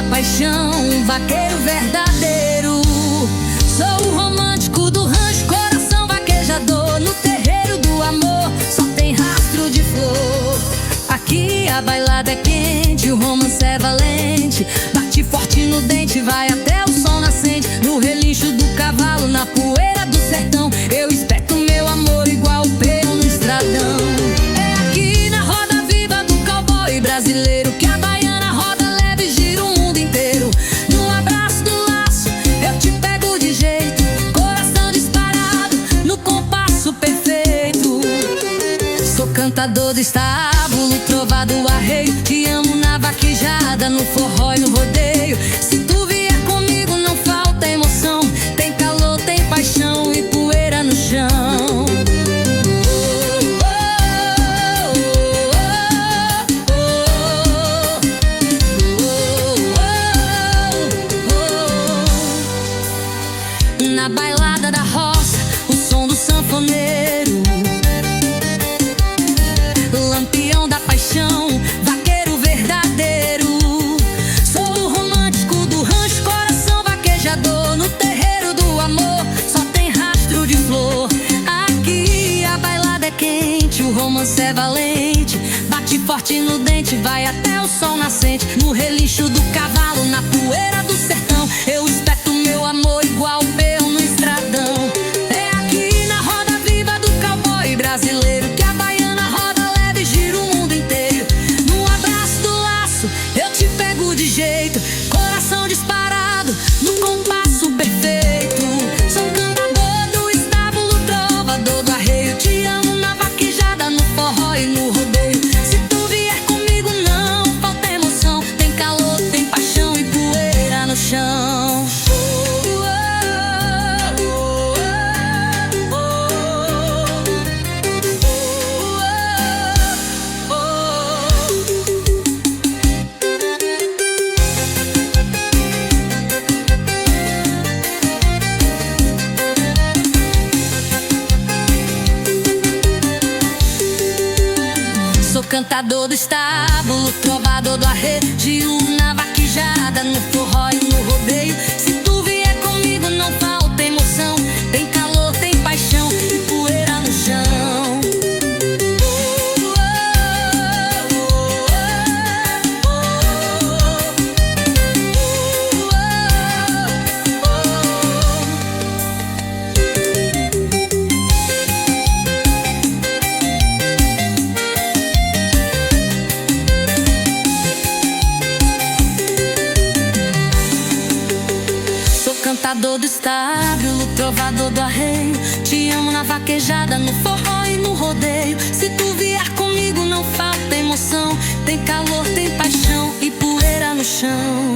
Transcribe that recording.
paixão, um vaqueiro verdadeiro. Sou o romântico do rancho, coração vaquejador. No terreiro do amor só tem rastro de flor. Aqui a bailada é quente, o romance é valente. Bate forte no dente, vai até o sol nascente. No relincho do cavalo, na poeira do sertão, eu espeto meu amor igual o peão no estradão. É aqui na roda viva do cowboy brasileiro que a baiana roda leve e gira o mundo inteiro. No abraço do laço eu te pego de jeito, coração disparado no compasso perfeito. Sou cantador do estábulo, trovado arreio. Te amo na vaquejada, no forró e no rodeio. Se tu vier comigo não falta emoção, tem calor, tem paixão e poeira no chão. Na bailada da roça, o som do sanfoneiro, lampião da paixão, vaqueiro verdadeiro. Sou o romântico do rancho, coração vaquejador. No terreiro do amor só tem rastro de flor. Aqui a bailada é quente, o romance é valente. Bate forte no dente, vai até o sol nascente. No relincho do cavalo, na poeira do sertão, eu espeto meu amor igual o peão no estradão. É aqui na roda viva do cowboy brasileiro que a baiana roda leve e gira o mundo inteiro. No abraço do laço eu te pego de jeito, coração disparado no compasso perfeito. Sou cantador do estábulo, trovador do arreio. Te amo na vaquejada, no forró e no rodeio. Se tu vier comigo não falta emoção, tem calor, tem paixão e poeira no chão. Sou cantador do estábulo, trovador do arreio. Te amo na vaquejada, no forró e no rodeio. Se tu vier comigo não falta emoção, tem calor, tem paixão e poeira no chão. Cantador do estábulo, trovador do arreio. Te amo na vaquejada, no forró e no rodeio. Se tu vier comigo não falta emoção, tem calor, tem paixão e poeira no chão.